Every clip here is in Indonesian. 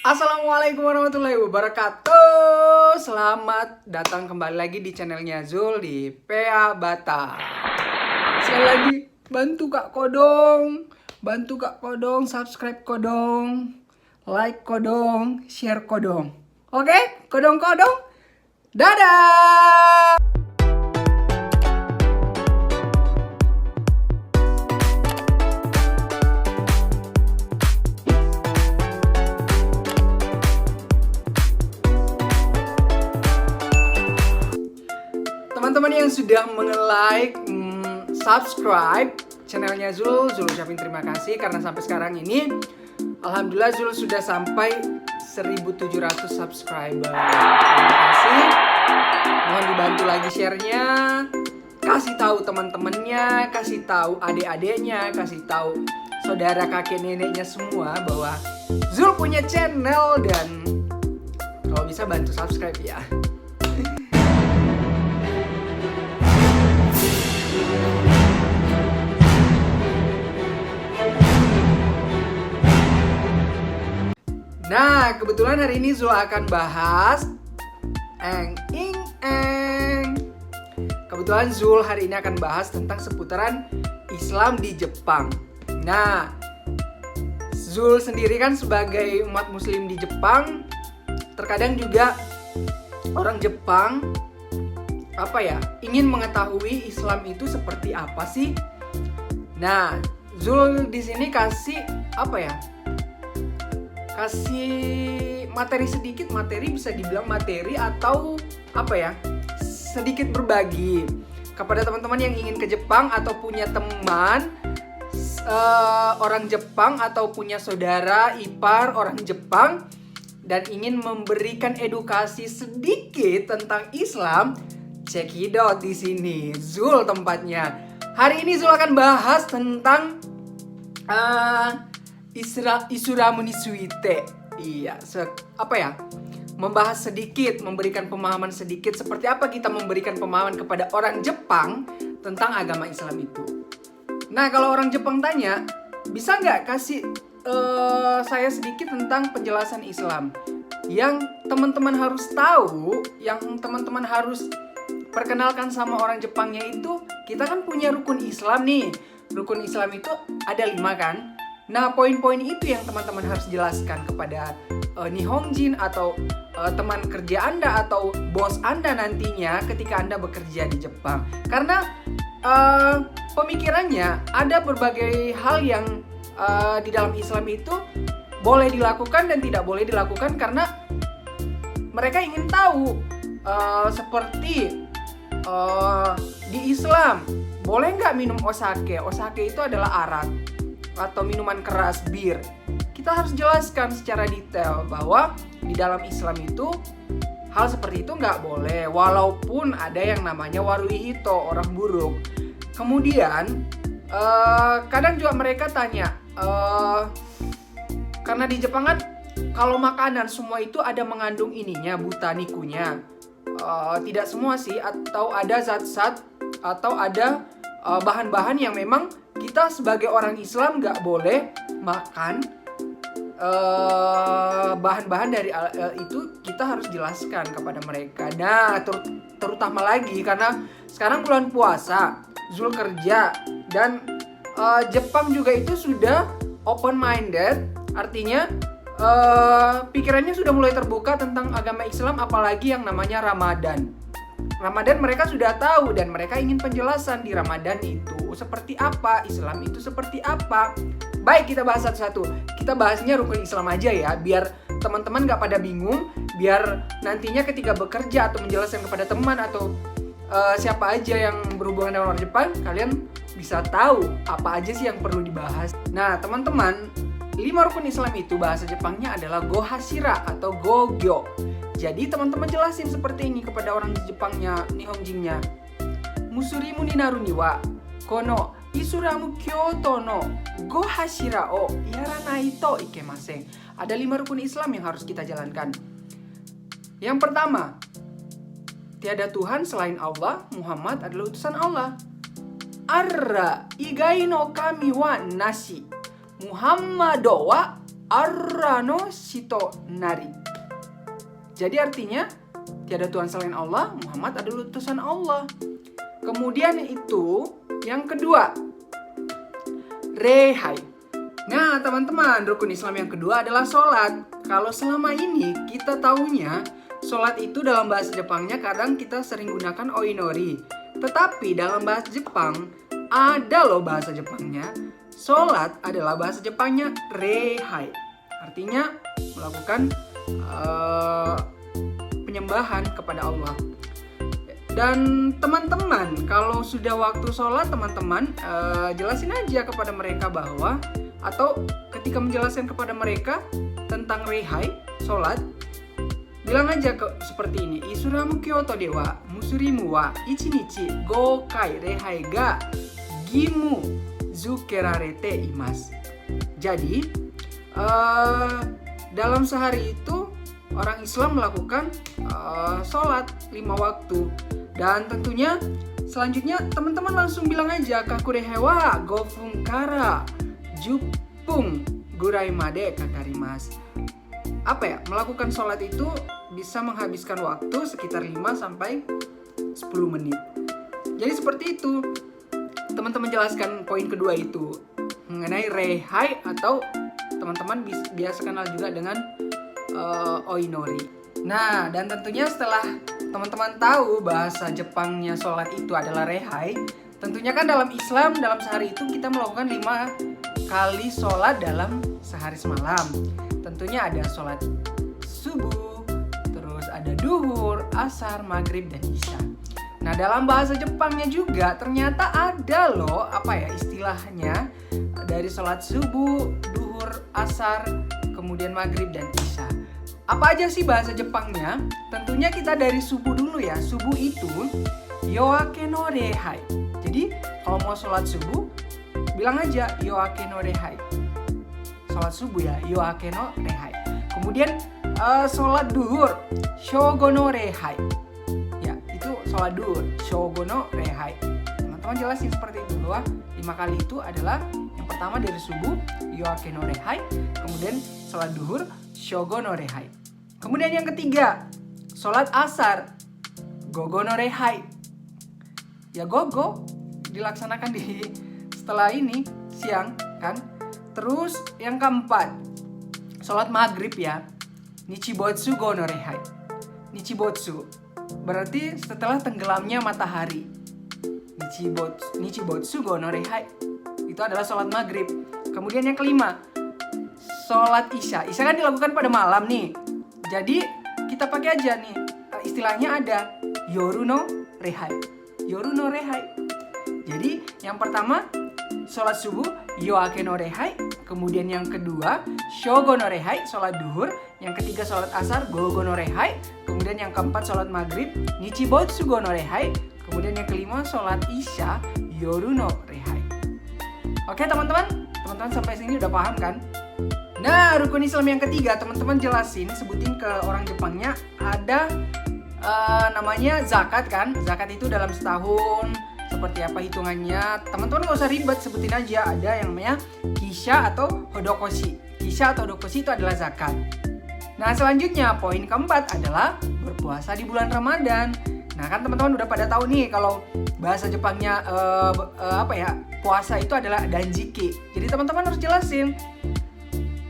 Assalamualaikum warahmatullahi wabarakatuh. Selamat datang kembali lagi di channelnya Zul di PA Bata. Sekali lagi, bantu Kak Kodong, subscribe Kodong, like Kodong, share Kodong. Oke, Kodong, dadah! Teman-teman yang sudah like, subscribe channelnya Zul ucapin terima kasih karena sampai sekarang ini alhamdulillah Zul sudah sampai 1700 subscriber. Terima kasih. Mohon dibantu lagi share-nya, kasih tahu teman-temannya, kasih tahu adik-adiknya, kasih tahu saudara kakek neneknya semua bahwa Zul punya channel dan kalau bisa bantu subscribe ya. Nah, kebetulan hari ini Zul akan bahas Kebetulan Zul hari ini akan bahas tentang seputaran Islam di Jepang. Nah, Zul sendiri kan sebagai umat muslim di Jepang, terkadang juga orang Jepang ingin mengetahui Islam itu seperti apa sih? Nah, Zul di sini kasih materi bisa dibilang materi atau sedikit berbagi kepada teman-teman yang ingin ke Jepang atau punya teman orang Jepang atau punya saudara ipar orang Jepang dan ingin memberikan edukasi sedikit tentang Islam. Cekidot di sini Zul tempatnya. Hari ini Zul akan bahas tentang Isuramu ni suite. Iya, membahas sedikit, memberikan pemahaman sedikit seperti apa kita memberikan pemahaman kepada orang Jepang tentang agama Islam itu. Nah, kalau orang Jepang tanya, bisa nggak kasih saya sedikit tentang penjelasan Islam yang teman-teman harus tahu, yang teman-teman harus perkenalkan sama orang Jepangnya itu. Kita kan punya rukun Islam nih. Rukun Islam itu ada 5 kan. Nah, poin-poin itu yang teman-teman harus jelaskan kepada Nihonjin atau teman kerja Anda atau bos Anda nantinya ketika Anda bekerja di Jepang. Karena pemikirannya ada berbagai hal yang di dalam Islam itu boleh dilakukan dan tidak boleh dilakukan karena mereka ingin tahu seperti di Islam boleh nggak minum osake? Osake itu adalah arak atau minuman keras, bir. Kita harus jelaskan secara detail bahwa di dalam Islam itu hal seperti itu nggak boleh, walaupun ada yang namanya waruihito, orang buruk. Kemudian kadang juga mereka tanya, karena di Jepang kan kalau makanan semua itu ada mengandung ininya, butanikunya. Tidak semua sih, atau ada zat-zat atau ada bahan-bahan yang memang kita sebagai orang Islam nggak boleh makan. Bahan-bahan dari itu kita harus jelaskan kepada mereka. Nah, terutama lagi karena sekarang bulan puasa, Zul kerja dan Jepang juga itu sudah open minded, artinya pikirannya sudah mulai terbuka tentang agama Islam, apalagi yang namanya Ramadan. Ramadan mereka sudah tahu dan mereka ingin penjelasan di Ramadan itu seperti apa, Islam itu seperti apa. Baik, kita bahas satu-satu. Kita bahasnya rukun Islam aja ya, biar teman-teman gak pada bingung, biar nantinya ketika bekerja atau menjelaskan kepada teman atau siapa aja yang berhubungan dengan orang Jepang, kalian bisa tahu apa aja sih yang perlu dibahas. Nah, teman-teman, 5 rukun Islam itu bahasa Jepangnya adalah Gohashira atau Gogyo. Jadi teman-teman jelasin seperti ini kepada orang Jepangnya, Nihonjinnya. Musurimu ni naru ni wa kono Isuramu Kyoto no Gohashira o yaranai to ikemasen. Ada 5 rukun Islam yang harus kita jalankan. Yang pertama, tiada Tuhan selain Allah, Muhammad adalah utusan Allah. Arra igai no kami wa nasi. Muhammado wa arrano shito nari. Jadi artinya tiada Tuhan selain Allah, Muhammad adalah utusan Allah. Kemudian itu yang kedua, rehai. Nah teman-teman, rukun Islam yang kedua adalah sholat. Kalau selama ini kita taunya sholat itu dalam bahasa Jepangnya kadang kita sering gunakan oinori. Tetapi dalam bahasa Jepang ada loh bahasa Jepangnya. Sholat adalah bahasa Jepangnya rehai. Artinya melakukan penyembahan kepada Allah. Dan teman-teman, kalau sudah waktu sholat, teman-teman jelasin aja kepada mereka bahwa, atau ketika menjelaskan kepada mereka tentang rehai, sholat, bilang aja seperti ini. Isuramu kyoto dewa musurimu wa ichinichi gokai rehai ga gimu zukerarete imasu. Jadi dalam sehari itu orang Islam melakukan sholat 5 waktu. Dan tentunya selanjutnya teman-teman langsung bilang aja kakurehewa gofungkara jupung gurai made kakarimas. Apa ya? Melakukan sholat itu bisa menghabiskan waktu sekitar 5 sampai 10 menit. Jadi seperti itu. Teman-teman jelaskan poin kedua itu mengenai rehai, atau teman-teman biasa kenal juga dengan oinori. Nah, dan tentunya setelah teman-teman tahu bahasa Jepangnya sholat itu adalah rehai, tentunya kan dalam Islam dalam sehari itu kita melakukan 5 kali sholat dalam sehari semalam. Tentunya ada sholat subuh, terus ada duhur, asar, maghrib, dan isya. Nah dalam bahasa Jepangnya juga ternyata ada loh istilahnya dari sholat subuh, duhur, asar, kemudian maghrib, dan isya. Apa aja sih bahasa Jepangnya? Tentunya kita dari subuh dulu ya. Subuh itu yoake no rehai. Jadi kalau mau sholat subuh bilang aja yoake no rehai. Sholat subuh ya, yoake no rehai. Kemudian sholat duhur, shogo no rehai. Ya, itu sholat duhur, shogo no rehai. Teman-teman jelasin seperti itu bahwa 5 kali itu adalah yang pertama dari subuh, yoake no rehai. Kemudian sholat duhur, shogo no rehai. Kemudian yang ketiga, sholat asar, gogo no rehai. Ya gogo dilaksanakan di setelah ini siang kan. Terus yang keempat, sholat maghrib ya, nichibotsu go no rehai. Nichibotsu berarti setelah tenggelamnya matahari. Nichibotsu go no rehai. Itu adalah sholat maghrib. Kemudian yang kelima, sholat isya. Isya kan dilakukan pada malam nih. Jadi kita pakai aja nih, istilahnya ada yoru no rehai. Yoru no rehai. Jadi yang pertama sholat subuh, yoake no rehai. Kemudian yang kedua shogo no rehai, sholat duhur. Yang ketiga sholat asar, gogo no rehai. Kemudian yang keempat sholat maghrib, nichibotsu go no rehai. Kemudian yang kelima sholat isya, yoru no rehai. Oke teman-teman sampai sini udah paham kan? Nah, rukun Islam yang ketiga, teman-teman jelasin, sebutin ke orang Jepangnya, ada namanya zakat kan. Zakat itu dalam setahun seperti apa hitungannya. Teman-teman gak usah ribet, sebutin aja. Ada yang namanya kisha atau hodokoshi. Kisha atau hodokoshi itu adalah zakat. Nah, selanjutnya poin keempat adalah berpuasa di bulan Ramadan. Nah, kan teman-teman udah pada tahu nih kalau bahasa Jepangnya puasa itu adalah danjiki. Jadi teman-teman harus jelasin.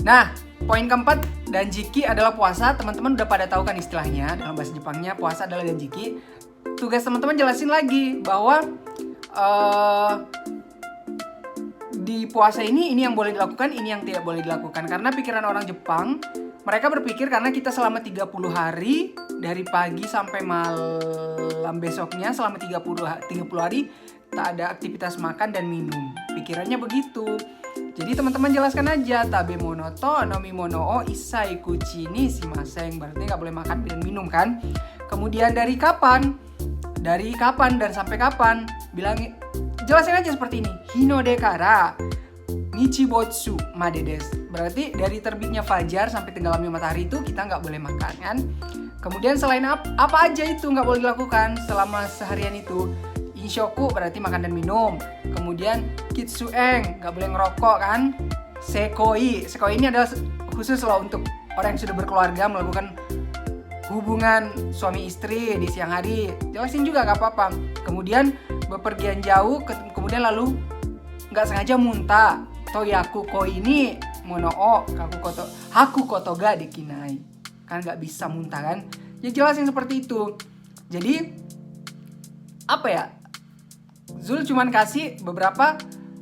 Nah, poin keempat, danjiki adalah puasa. Teman-teman udah pada tahu kan istilahnya. Dalam bahasa Jepangnya puasa adalah danjiki. Tugas teman-teman jelasin lagi bahwa di puasa ini yang boleh dilakukan, ini yang tidak boleh dilakukan. Karena pikiran orang Jepang, mereka berpikir karena kita selama 30 hari dari pagi sampai malam besoknya, selama 30 hari tak ada aktivitas makan dan minum. Pikirannya begitu. Jadi teman-teman jelaskan aja, tabemono to nomimono o isai kuchi ni shimaseng. Berarti nggak boleh makan dan minum kan. Kemudian dari kapan dan sampai kapan, jelasin aja seperti ini. Hinode kara nichibotsu made desu. Berarti dari terbitnya fajar sampai tenggelamnya matahari itu kita nggak boleh makan kan. Kemudian selain apa aja itu nggak boleh dilakukan selama seharian itu. Inshoku berarti makan dan minum. Kemudian kitsueng, nggak boleh ngerokok kan. Sekoi ini adalah khusus loh untuk orang yang sudah berkeluarga melakukan hubungan suami istri di siang hari, jelasin juga gak apa-apa. Kemudian bepergian jauh, kemudian lalu nggak sengaja muntah, toyaku ko ini monoo haku koto ga dekinai, kan nggak bisa muntah kan, ya jelasin seperti itu. Jadi apa ya, Zul cuman kasih beberapa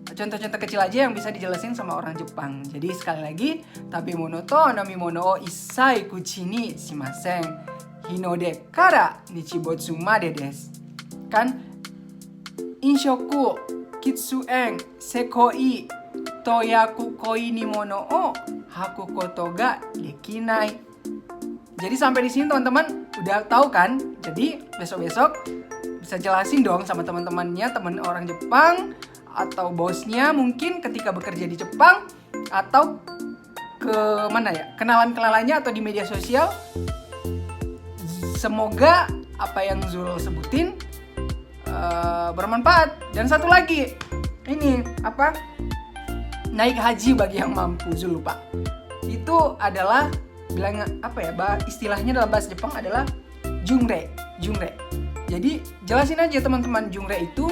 contoh-contoh kecil aja yang bisa dijelasin sama orang Jepang. Jadi sekali lagi, tabemono to nomimono o issai kuchi ni shimasen, hinode kara nichibotsu made desu. Kan inshoku kitsuen sekoi toyaku koi ni mono o haku koto ga dekinai. Jadi sampai di sini teman-teman udah tahu kan? Jadi besok-besok bisa jelasin dong sama teman-temannya, teman orang Jepang atau bosnya mungkin ketika bekerja di Jepang, atau ke mana ya, kenalan-kenalannya atau di media sosial. Semoga apa yang Zul sebutin bermanfaat. Dan satu lagi, ini apa, naik haji bagi yang mampu, Zul lupa. Itu adalah bilang apa ya, istilahnya dalam bahasa Jepang adalah jungre. Jadi jelasin aja teman-teman, jungre itu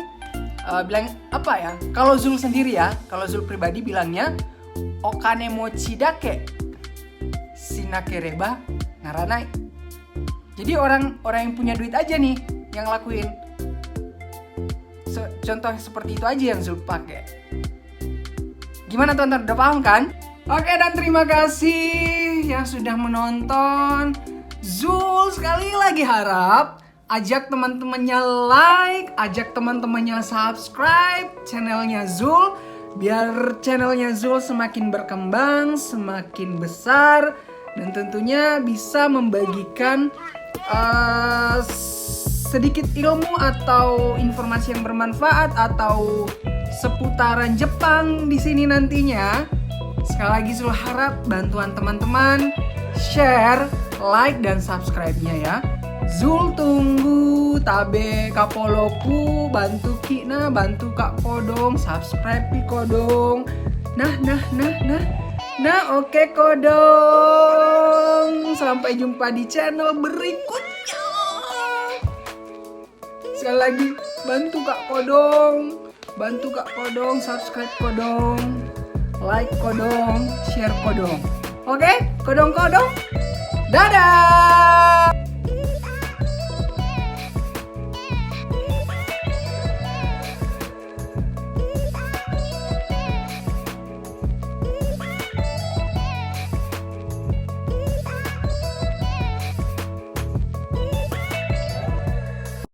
bilang apa ya? Kalau Zul sendiri ya, kalau Zul pribadi bilangnya okane mochi dake shinakereba naranai. Jadi orang yang punya duit aja nih yang lakuin. Contoh seperti itu aja yang Zul pakai. Gimana teman-teman, udah paham kan? Oke, dan terima kasih yang sudah menonton. Zul sekali lagi harap ajak teman-temannya like, ajak teman-temannya subscribe channelnya Zul, biar channelnya Zul semakin berkembang, semakin besar, dan tentunya bisa membagikan sedikit ilmu atau informasi yang bermanfaat atau seputaran Jepang di sini nantinya. Sekali lagi Zul harap bantuan teman-teman, share, like, dan subscribe-nya ya. Zul tunggu tabe kapoloku, bantu Kina, bantu Kak Kodong, subscribe Pi Kodong. Nah, oke Kodong. Sampai jumpa di channel berikutnya. Sekali lagi, bantu Kak Kodong, subscribe Kodong, like Kodong, share Kodong. Oke, Kodong. Dadah.